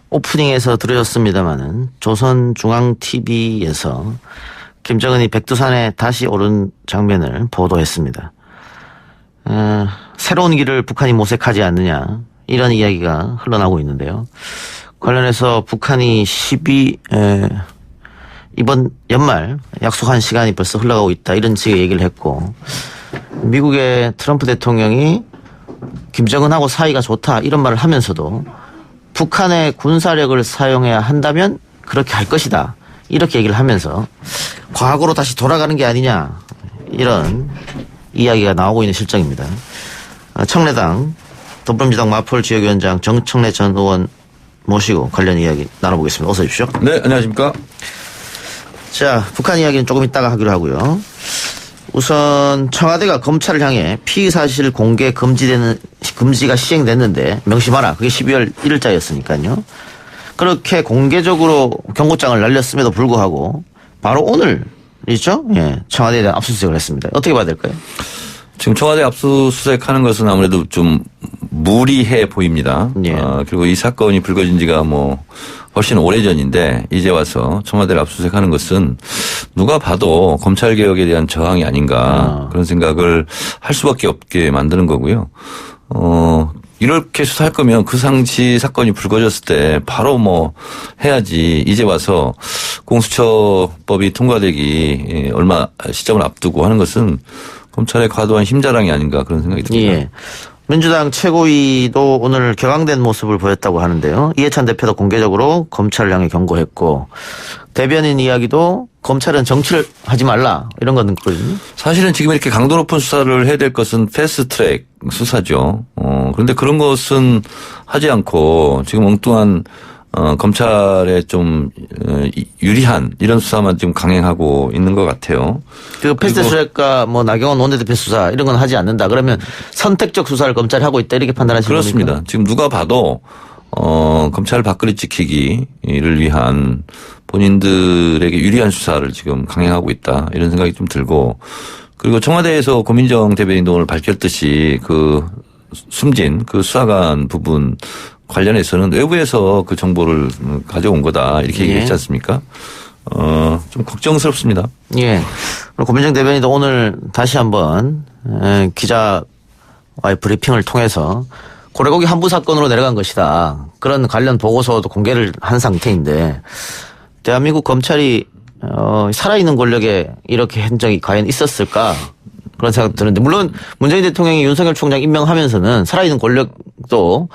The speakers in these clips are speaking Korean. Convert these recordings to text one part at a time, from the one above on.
오프닝에서 들으셨습니다마는 조선중앙TV에서 김정은이 백두산에 다시 오른 장면을 보도했습니다. 새로운 길을 북한이 모색하지 않느냐 이런 이야기가 흘러나오고 있는데요. 관련해서 북한이 이번 연말 약속한 시간이 벌써 흘러가고 있다 이런 식의 얘기를 했고, 미국의 트럼프 대통령이 김정은하고 사이가 좋다 이런 말을 하면서도 북한의 군사력을 사용해야 한다면 그렇게 할 것이다 이렇게 얘기를 하면서 과거로 다시 돌아가는 게 아니냐 이런 이야기가 나오고 있는 실정입니다. 청래당 더불어민주당 마포울 지역위원장 정청래 전 의원 모시고 관련 이야기 나눠보겠습니다. 어서 오십시오. 네, 안녕하십니까. 자, 북한 이야기는 조금 이따가 하기로 하고요. 우선 청와대가 검찰을 향해 피의 사실 공개 금지가 시행됐는데 명심하라. 그게 12월 1일자였으니까요. 그렇게 공개적으로 경고장을 날렸음에도 불구하고 바로 오늘이죠. 예, 청와대에 대한 압수수색을 했습니다. 어떻게 봐야 될까요? 지금 청와대 압수수색하는 것은 아무래도 좀 무리해 보입니다. 예. 그리고 이 사건이 불거진 지가 훨씬 오래전인데 이제 와서 청와대를 압수수색하는 것은 누가 봐도 검찰개혁에 대한 저항이 아닌가 그런 생각을 할 수밖에 없게 만드는 거고요. 이렇게 수사할 거면 그 당시 사건이 불거졌을 때 바로 해야지 이제 와서 공수처법이 통과되기 얼마 시점을 앞두고 하는 것은 검찰의 과도한 힘자랑이 아닌가 그런 생각이 듭니다. 예. 민주당 최고위도 오늘 격앙된 모습을 보였다고 하는데요. 이해찬 대표도 공개적으로 검찰을 향해 경고했고, 대변인 이야기도 검찰은 정치를 하지 말라 이런 건 있거든요. 사실은 지금 이렇게 강도 높은 수사를 해야 될 것은 패스트트랙 수사죠. 그런데 그런 것은 하지 않고 지금 엉뚱한 검찰에 좀 유리한 이런 수사만 지금 강행하고 있는 것 같아요. 그 패스트트랙과 나경원 원내대표 수사 이런 건 하지 않는다. 그러면 선택적 수사를 검찰이 하고 있다 이렇게 판단하시는 겁니까? 그렇습니다. 지금 누가 봐도 검찰 밥그릇 지키기를 위한 본인들에게 유리한 수사를 지금 강행하고 있다 이런 생각이 좀 들고, 그리고 청와대에서 고민정 대변인도 오늘 밝혔듯이 그 숨진 그 수사관 부분 관련해서는 외부에서 그 정보를 가져온 거다 이렇게 얘기했지 않습니까? 좀 걱정스럽습니다. 예. 고민정 대변인도 오늘 다시 한번 기자와의 브리핑을 통해서 고래고기 한부 사건으로 내려간 것이다. 그런 관련 보고서도 공개를 한 상태인데, 대한민국 검찰이 살아있는 권력에 이렇게 한 적이 과연 있었을까? 그런 생각 드는데, 물론 문재인 대통령이 윤석열 총장 임명하면서는 살아있는 권력도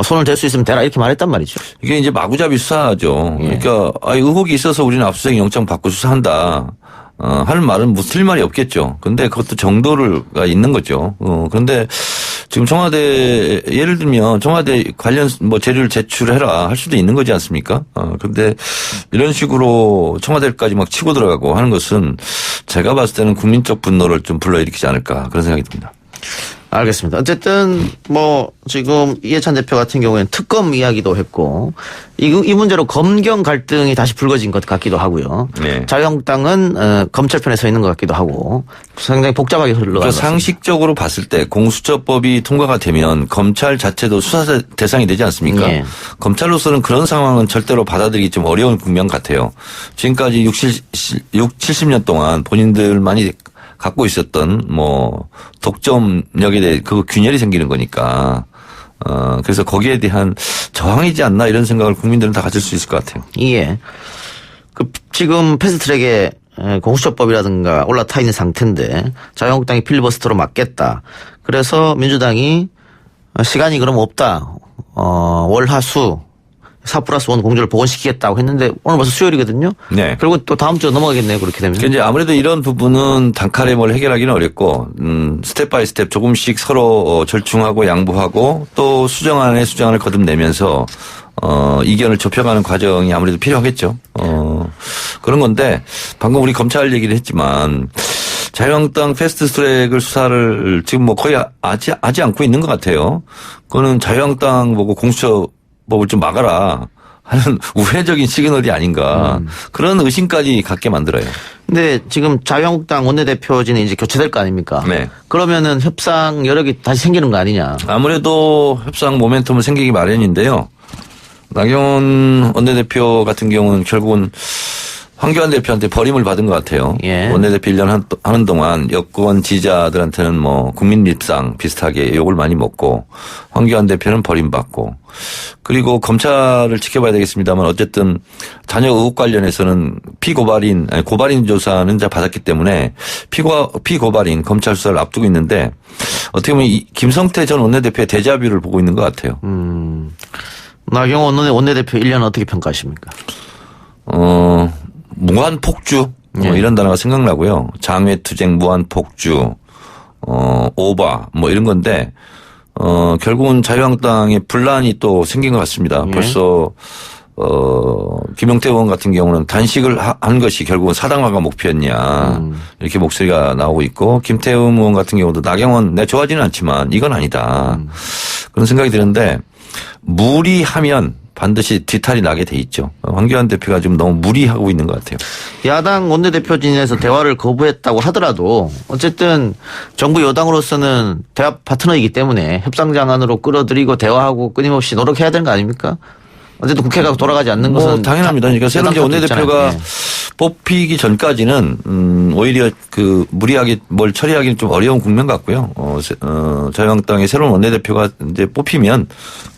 손을 댈 수 있으면 대라 이렇게 말했단 말이죠. 이게 이제 마구잡이 수사죠. 예. 그러니까 의혹이 있어서 우리는 압수수색 영장 받고 수사한다. 하는 말은 틀릴 말이 없겠죠. 근데 그것도 정도가 있는 거죠. 그런데 지금 청와대 예를 들면 청와대 관련 재료를 제출해라 할 수도 있는 거지 않습니까? 그런데 이런 식으로 청와대까지 막 치고 들어가고 하는 것은 제가 봤을 때는 국민적 분노를 좀 불러일으키지 않을까 그런 생각이 듭니다. 알겠습니다. 어쨌든 지금 이해찬 대표 같은 경우에는 특검 이야기도 했고, 이 문제로 검경 갈등이 다시 불거진 것 같기도 하고요. 네. 자유한국당은 검찰 편에 서 있는 것 같기도 하고 상당히 복잡하게 흘러가고 그러니까 상식적으로 봤을 때 공수처법이 통과가 되면 검찰 자체도 수사 대상이 되지 않습니까? 네. 검찰로서는 그런 상황은 절대로 받아들이기 좀 어려운 국면 같아요. 지금까지 70년 동안 본인들만이 갖고 있었던 독점력에 대해 그 균열이 생기는 거니까 그래서 거기에 대한 저항이지 않나 이런 생각을 국민들은 다 가질 수 있을 것 같아요. 예. 지금 패스트트랙에 공수처법이라든가 올라타 있는 상태인데 자유한국당이 필리버스터로 막겠다. 그래서 민주당이 시간이 그럼 없다. 월화수 4+1 공조를 복원시키겠다고 했는데 오늘 벌써 수요일이거든요. 네. 그리고 또 다음 주 넘어가겠네요. 그렇게 되면. 이제 아무래도 이런 부분은 단칼에 뭘 해결하기는 어렵고 스텝 바이 스텝 조금씩 서로 절충하고 양보하고 또 수정안에 수정안을 거듭내면서 이견을 좁혀가는 과정이 아무래도 필요하겠죠. 그런 건데 방금 우리 검찰 얘기를 했지만 자유한국당 패스트트랙을 수사를 지금 거의 하지 않고 있는 것 같아요. 그거는 자유한국당 보고 공수처법을 좀 막아라 하는 우회적인 시그널이 아닌가 그런 의심까지 갖게 만들어요. 근데 지금 자유한국당 원내대표진이 이제 교체될 거 아닙니까? 네. 그러면은 협상 여력이 다시 생기는 거 아니냐? 아무래도 협상 모멘텀은 생기기 마련인데요. 나경원 원내대표 같은 경우는 결국은 황교안 대표한테 버림을 받은 것 같아요. 예. 원내대표 1년 하는 동안 여권 지지자들한테는 뭐 국민 립상 비슷하게 욕을 많이 먹고 황교안 대표는 버림받고 그리고 검찰을 지켜봐야 되겠습니다만 어쨌든 자녀 의혹 관련해서는 고발인 조사는 이제 받았기 때문에 피고발인 검찰 수사를 앞두고 있는데 어떻게 보면 김성태 전 원내대표의 데자뷰를 보고 있는 것 같아요. 나경원 원내대표 1년 어떻게 평가하십니까? 무한 폭주 예. 이런 단어가 생각나고요. 장외투쟁, 무한 폭주, 오바 뭐 이런 건데 결국은 자유한국당에 분란이 또 생긴 것 같습니다. 예. 벌써 김용태 의원 같은 경우는 단식을 한 것이 결국은 사당화가 목표였냐 이렇게 목소리가 나오고 있고 김태흠 의원 같은 경우도 나경원 내가 좋아하지는 않지만 이건 아니다 그런 생각이 드는데 무리하면 반드시 뒤탈이 나게 돼 있죠. 황교안 대표가 지금 너무 무리하고 있는 것 같아요. 야당 원내대표진에서 대화를 거부했다고 하더라도 어쨌든 정부 여당으로서는 대화 파트너이기 때문에 협상장 안으로 끌어들이고 대화하고 끊임없이 노력해야 되는 거 아닙니까? 어쨌든 국회가 돌아가지 않는 것은 당연합니다. 그러니까 새로운 이제 원내대표가 예. 뽑히기 전까지는 오히려 그 무리하게 뭘 처리하기는 좀 어려운 국면 같고요. 자유한국당의 새로운 원내대표가 이제 뽑히면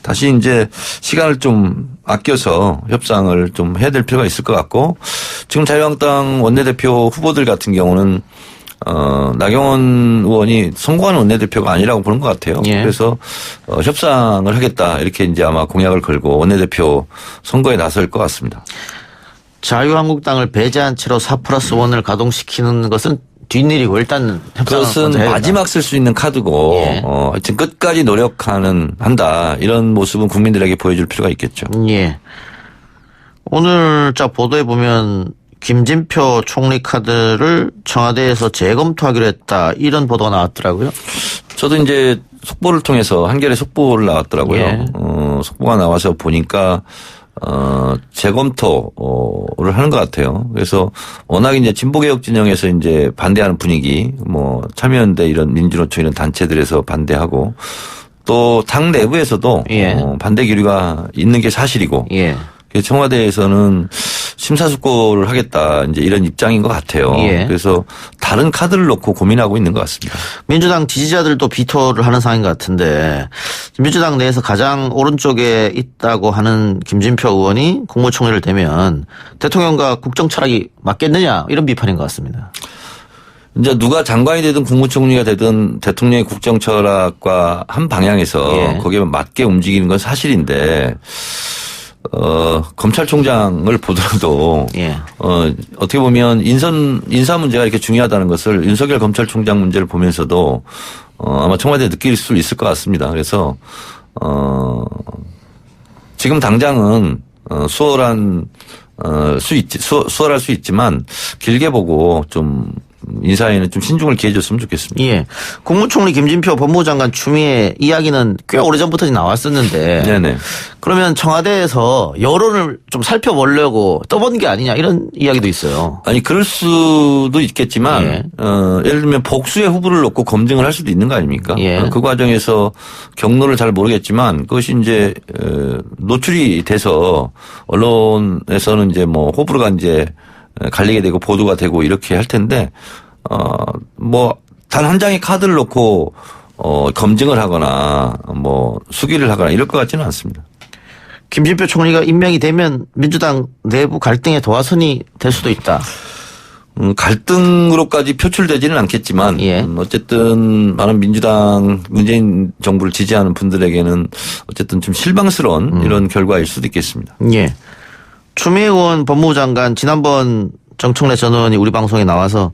다시 이제 시간을 좀 아껴서 협상을 좀 해야 될 필요가 있을 것 같고 지금 자유한국당 원내대표 후보들 같은 경우는 나경원 의원이 성공한 원내대표가 아니라고 보는 것 같아요. 예. 그래서 협상을 하겠다 이렇게 이제 아마 공약을 걸고 원내대표 선거에 나설 것 같습니다. 자유한국당을 배제한 채로 4+1을 가동시키는 것은 뒷일이고 일단 협상을 그것은 먼저 해야 된다. 마지막 쓸 수 있는 카드고 예. 하여튼 끝까지 한다 이런 모습은 국민들에게 보여줄 필요가 있겠죠. 예. 오늘 보도에 보면 김진표 총리 카드를 청와대에서 재검토하기로 했다 이런 보도가 나왔더라고요. 저도 이제 속보를 통해서 한겨레 속보를 나왔더라고요. 예. 속보가 나와서 보니까 재검토를 하는 것 같아요. 그래서 워낙 이제 진보개혁 진영에서 이제 반대하는 분위기, 뭐 참여연대 이런 민주노총 이런 단체들에서 반대하고 또 당 내부에서도 예. 반대 기류가 있는 게 사실이고. 예. 그래서 청와대에서는 심사숙고를 하겠다 이제 이런 입장인 것 같아요. 예. 그래서 다른 카드를 놓고 고민하고 있는 것 같습니다. 민주당 지지자들도 비토를 하는 상황인 것 같은데 민주당 내에서 가장 오른쪽에 있다고 하는 김진표 의원이 국무총리를 되면 대통령과 국정 철학이 맞겠느냐 이런 비판인 것 같습니다. 이제 누가 장관이 되든 국무총리가 되든 대통령의 국정 철학과 한 방향에서 예. 거기에 거기에 맞게 움직이는 건 사실인데 검찰총장을 보더라도 예. 어떻게 보면 인사 문제가 이렇게 중요하다는 것을 윤석열 검찰총장 문제를 보면서도 아마 청와대에 느낄 수 있을 것 같습니다. 그래서 지금 당장은 수월할 수 있지만 길게 보고 좀 인사에는 좀 신중을 기해줬으면 좋겠습니다. 예. 국무총리 김진표 법무부 장관 추미애 이야기는 꽤 오래전부터 나왔었는데. 네네. 그러면 청와대에서 여론을 좀 살펴보려고 떠본 게 아니냐 이런 이야기도 있어요. 아니 그럴 수도 있겠지만 예. 예를 들면 복수의 후보를 놓고 검증을 할 수도 있는 거 아닙니까? 예. 그 과정에서 경로를 잘 모르겠지만 그것이 이제 노출이 돼서 언론에서는 이제 뭐 호불호가 이제 갈리게 되고 보도가 되고 이렇게 할 텐데 뭐 단 한 장의 카드를 놓고 검증을 하거나 뭐 수기를 하거나 이럴 것 같지는 않습니다. 김진표 총리가 임명이 되면 민주당 내부 갈등의 도화선이 될 수도 있다. 갈등으로까지 표출되지는 않겠지만 예. 어쨌든 많은 민주당 문재인 정부를 지지하는 분들에게는 어쨌든 좀 실망스러운 이런 결과일 수도 있겠습니다. 예. 추미애 의원 법무부 장관 지난번 정청래 전 의원이 우리 방송에 나와서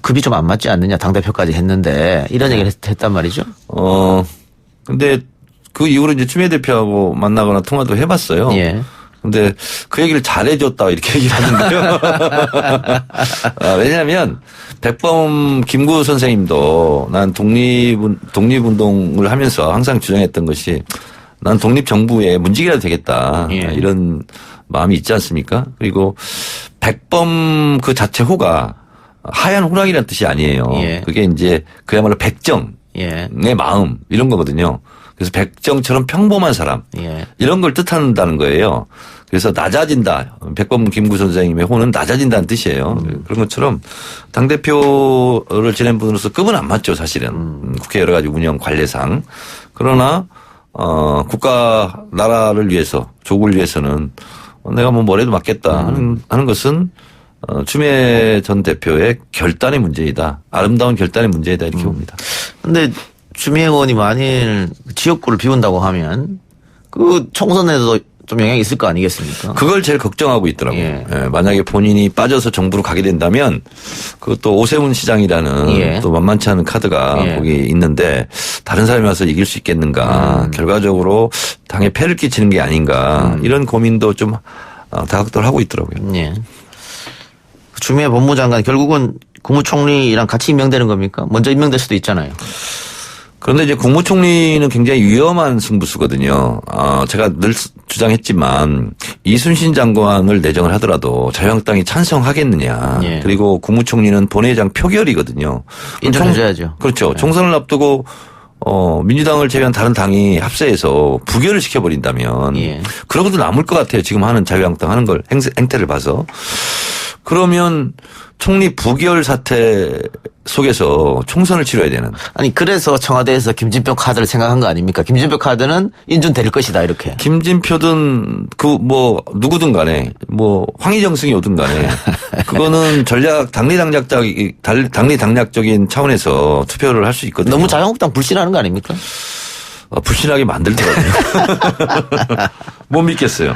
급이 좀 안 맞지 않느냐 당대표까지 했는데 이런 얘기를 했단 말이죠. 근데 그 이후로 이제 추미애 대표하고 만나거나 통화도 해봤어요. 예. 근데 그 얘기를 잘해줬다 이렇게 얘기를 하는데요. 왜냐하면 백범 김구 선생님도 난 독립운동을 하면서 항상 주장했던 것이 난 독립정부의 문직이라도 되겠다. 예. 이런 마음이 있지 않습니까? 그리고 백범 그 자체 호가 하얀 호랑이라는 뜻이 아니에요. 예. 그게 이제 그야말로 백정의 예. 마음 이런 거거든요. 그래서 백정처럼 평범한 사람. 예. 이런 걸 뜻한다는 거예요. 그래서 낮아진다. 백범 김구 선생님의 호는 낮아진다는 뜻이에요. 그런 것처럼 당대표를 지낸 분으로서 급은 안 맞죠, 사실은. 국회 여러 가지 운영 관례상. 그러나, 국가, 나라를 위해서, 조국을 위해서는 내가 뭐 뭐래도 맞겠다 하는 것은 추미애 전 대표의 결단의 문제이다. 아름다운 결단의 문제이다. 이렇게 봅니다. 근데 추미애 의원이 만일 지역구를 비운다고 하면 그 총선에도 좀 영향이 있을 거 아니겠습니까? 그걸 제일 걱정하고 있더라고요. 예. 예, 만약에 본인이 빠져서 정부로 가게 된다면 그것도 오세훈 시장이라는 예. 또 만만치 않은 카드가 예. 거기 있는데 다른 사람이 와서 이길 수 있겠는가. 결과적으로 당에 폐를 끼치는 게 아닌가. 이런 고민도 좀 다각도를 하고 있더라고요. 예. 추미애 법무장관 결국은 국무총리랑 같이 임명되는 겁니까? 먼저 임명될 수도 있잖아요. 그런데 이제 국무총리는 굉장히 위험한 승부수거든요. 제가 늘 주장했지만 이순신 장관을 내정을 하더라도 자유한국당이 찬성하겠느냐. 예. 그리고 국무총리는 본회의장 표결이거든요. 인정해줘야죠. 그렇죠. 총선을 앞두고 민주당을 제외한 다른 당이 합세해서 부결을 시켜버린다면 예. 그러고도 남을 것 같아요. 지금 하는 자유한국당 하는 걸 행태를 봐서. 그러면 총리 부결 사태 속에서 총선을 치러야 되는. 아니 그래서 청와대에서 김진표 카드를 생각한 거 아닙니까? 김진표 카드는 인준될 것이다 이렇게. 김진표든 누구든 간에 황희정승이 오든 간에 그거는 당리 당략적인 차원에서 투표를 할 수 있거든요. 너무 자유한국당 불신하는 거 아닙니까? 불신하게 만들더라고요. 못 믿겠어요.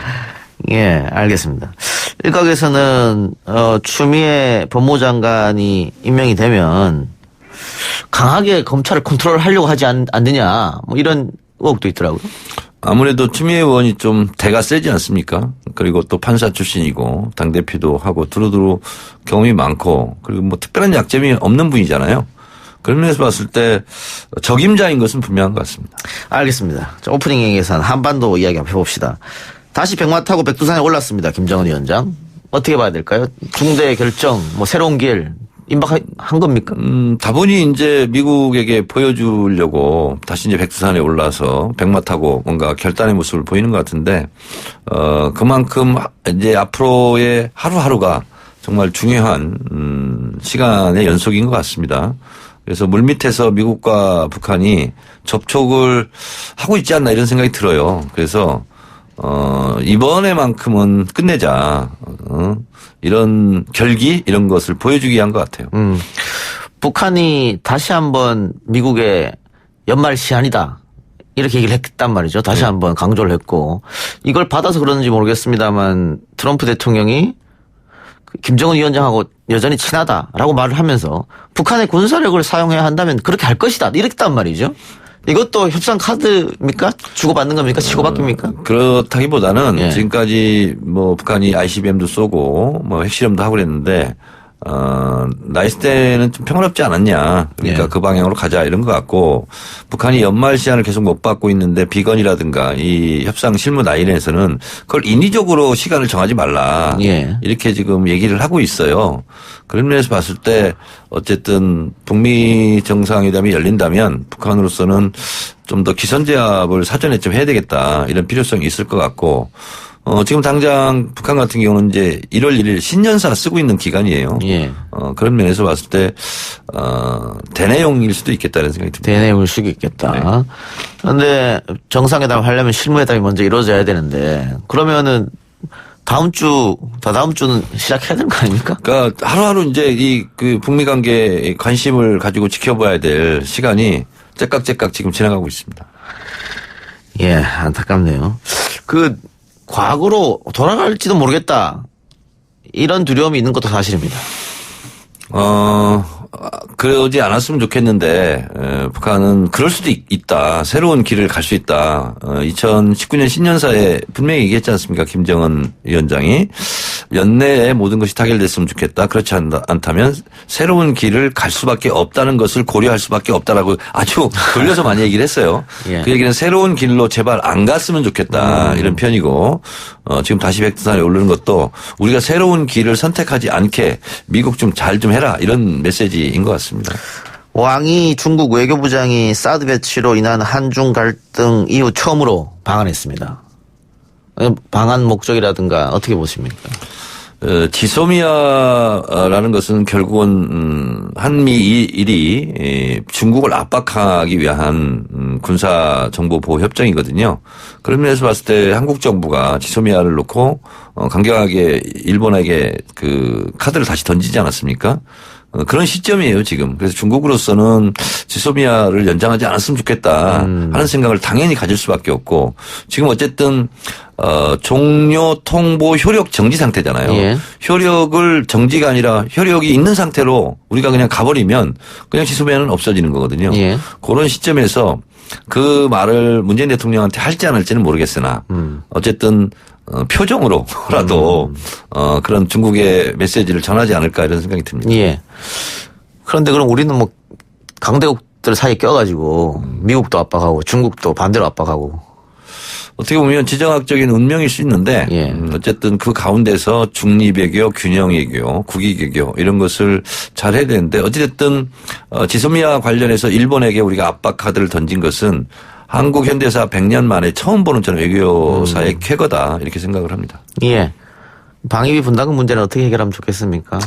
예, 알겠습니다. 일각에서는 추미애 법무장관이 임명이 되면 강하게 검찰을 컨트롤하려고 하지 않느냐 뭐 이런 의혹도 있더라고요. 아무래도 추미애 의원이 좀 대가 세지 않습니까? 그리고 또 판사 출신이고 당대표도 하고 두루두루 경험이 많고 그리고 뭐 특별한 약점이 없는 분이잖아요. 그런 면에서 봤을 때 적임자인 것은 분명한 것 같습니다. 알겠습니다. 자, 오프닝 얘기에서 한반도 이야기 한번 해봅시다. 다시 백마 타고 백두산에 올랐습니다. 김정은 위원장. 어떻게 봐야 될까요? 중대 결정, 새로운 길 임박한 겁니까? 다분히 이제 미국에게 보여주려고 다시 이제 백두산에 올라서 백마 타고 뭔가 결단의 모습을 보이는 것 같은데, 그만큼 이제 앞으로의 하루하루가 정말 중요한, 시간의 연속인 것 같습니다. 그래서 물밑에서 미국과 북한이 접촉을 하고 있지 않나 이런 생각이 들어요. 그래서 이번에만큼은 끝내자. 이런 결기 이런 것을 보여주기 위한 것 같아요. 북한이 다시 한번 미국의 연말 시한이다. 이렇게 얘기를 했단 말이죠. 다시 한번 강조를 했고 이걸 받아서 그러는지 모르겠습니다만 트럼프 대통령이 김정은 위원장하고 여전히 친하다라고 말을 하면서 북한의 군사력을 사용해야 한다면 그렇게 할 것이다. 이랬단 말이죠. 이것도 협상 카드입니까? 주고받는 겁니까? 치고받깁니까? 그렇다기보다는 예. 지금까지 북한이 ICBM도 쏘고 핵실험도 하고 그랬는데 나이스 때는 좀 평화롭지 않았냐. 그러니까 예. 그 방향으로 가자 이런 것 같고 북한이 연말 시한을 계속 못 받고 있는데 비건이라든가 이 협상 실무 라인에서는 그걸 인위적으로 시간을 정하지 말라. 예. 이렇게 지금 얘기를 하고 있어요. 그런 면에서 봤을 때 어쨌든 북미 정상회담이 열린다면 북한으로서는 좀 더 기선제압을 사전에 좀 해야 되겠다. 이런 필요성이 있을 것 같고 지금 당장 북한 같은 경우는 이제 1월 1일 신년사 쓰고 있는 기간이에요. 예. 그런 면에서 봤을 때 대내용일 수도 있겠다는 생각이 듭니다. 대내용을 수도 있겠다. 네. 그런데 정상회담을 하려면 실무회담이 먼저 이루어져야 되는데 그러면은 다음 주는 시작해야 되는 거 아닙니까? 그러니까 하루하루 이제 그 북미 관계에 관심을 가지고 지켜봐야 될 시간이 째깍째깍 지금 지나가고 있습니다. 예, 안타깝네요. 과거로 돌아갈지도 모르겠다. 이런 두려움이 있는 것도 사실입니다. 그러지 않았으면 좋겠는데 북한은 그럴 수도 있다. 새로운 길을 갈 수 있다. 2019년 신년사에 분명히 얘기했지 않습니까? 김정은 위원장이 연내에 모든 것이 타결됐으면 좋겠다. 그렇지 않다면 새로운 길을 갈 수밖에 없다는 것을 고려할 수밖에 없다라고 아주 돌려서 많이 얘기를 했어요. 예. 그 얘기는 새로운 길로 제발 안 갔으면 좋겠다. 이런 편이고 지금 다시 백두산에 오르는 것도 우리가 새로운 길을 선택하지 않게 미국 좀 잘 좀 해라. 이런 메시지인 것 같습니다. 왕이 중국 외교부장이 사드 배치로 인한 한중 갈등 이후 처음으로 방한했습니다. 방한 목적이라든가 어떻게 보십니까? 지소미아라는 것은 결국은 한미일이 중국을 압박하기 위한 군사 정보 보호 협정이거든요. 그런 면에서 봤을 때 한국 정부가 지소미아를 놓고 강경하게 일본에게 그 카드를 다시 던지지 않았습니까? 그런 시점이에요, 지금. 그래서 중국으로서는 지소미아를 연장하지 않았으면 좋겠다 하는 생각을 당연히 가질 수밖에 없고, 지금 어쨌든 종료 통보 효력 정지 상태잖아요. 예. 효력을 정지가 아니라 효력이 있는 상태로 우리가 그냥 가버리면 그냥 지소미아는 없어지는 거거든요. 예. 그런 시점에서 그 말을 문재인 대통령한테 할지 안 할지는 모르겠으나 어쨌든 표정으로라도 그런 중국의 메시지를 전하지 않을까 이런 생각이 듭니다. 예. 그런데 그럼 우리는 뭐 강대국들 사이에 껴가지고 미국도 압박하고 중국도 반대로 압박하고. 어떻게 보면 지정학적인 운명일 수 있는데 예. 어쨌든 그 가운데서 중립외교, 균형외교, 국익외교 이런 것을 잘 해야 되는데 어찌됐든 지소미아 관련해서 일본에게 우리가 압박 카드를 던진 것은 한국 현대사 100년 만에 처음 보는 저는 외교사의 쾌거다 이렇게 생각을 합니다. 예. 방위비 분담금 문제는 어떻게 해결하면 좋겠습니까?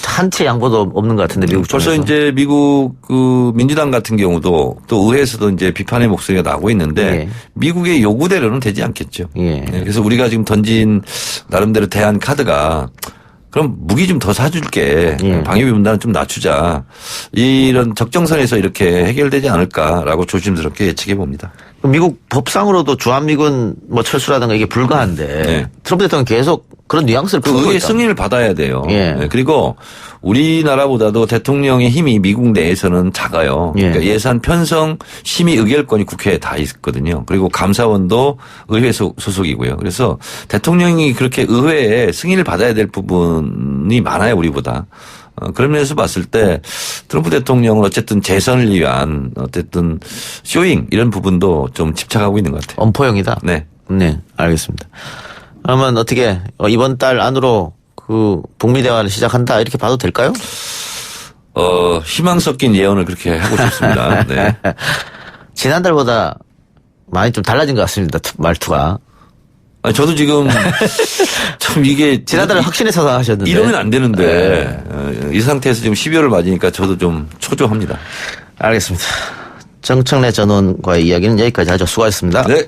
한치 양보도 없는 것 같은데 미국 쪽에서. 벌써 이제 미국 그 민주당 같은 경우도 또 의회에서도 이제 비판의 목소리가 나오고 있는데 예. 미국의 요구대로는 되지 않겠죠. 예. 그래서 우리가 지금 던진 나름대로 대한 카드가 그럼 무기 좀 더 사줄게. 예. 방위비 분담은 좀 낮추자. 이런 적정선에서 이렇게 해결되지 않을까라고 조심스럽게 예측해 봅니다. 미국 법상으로도 주한미군 뭐 철수라든가 이게 불가한데 네. 트럼프 대통령 계속 그런 뉘앙스를 그 풀고 의회 있다. 승인을 받아야 돼요. 예. 네, 그리고 우리나라보다도 대통령의 힘이 미국 내에서는 작아요. 예. 그러니까 예산 편성 심의 의결권이 국회에 다 있거든요. 그리고 감사원도 의회 소속이고요. 그래서 대통령이 그렇게 의회에 승인을 받아야 될 부분이 많아요, 우리보다. 그런 면에서 봤을 때 트럼프 대통령은 어쨌든 재선을 위한 어쨌든 쇼잉 이런 부분도 좀 집착하고 있는 것 같아요. 엄포형이다. 네. 네, 알겠습니다. 그러면 어떻게 이번 달 안으로 그 북미 대화를 시작한다 이렇게 봐도 될까요? 희망 섞인 예언을 그렇게 하고 싶습니다. 네. 지난달보다 많이 좀 달라진 것 같습니다. 말투가. 아니, 저도 지금 참 이게 지난달에 확신해서 하셨는데. 이러면 안 되는데 이 상태에서 지금 12월을 맞으니까 저도 좀 초조합니다. 알겠습니다. 정청래 전 의원과의 이야기는 여기까지 하죠. 수고하셨습니다. 네.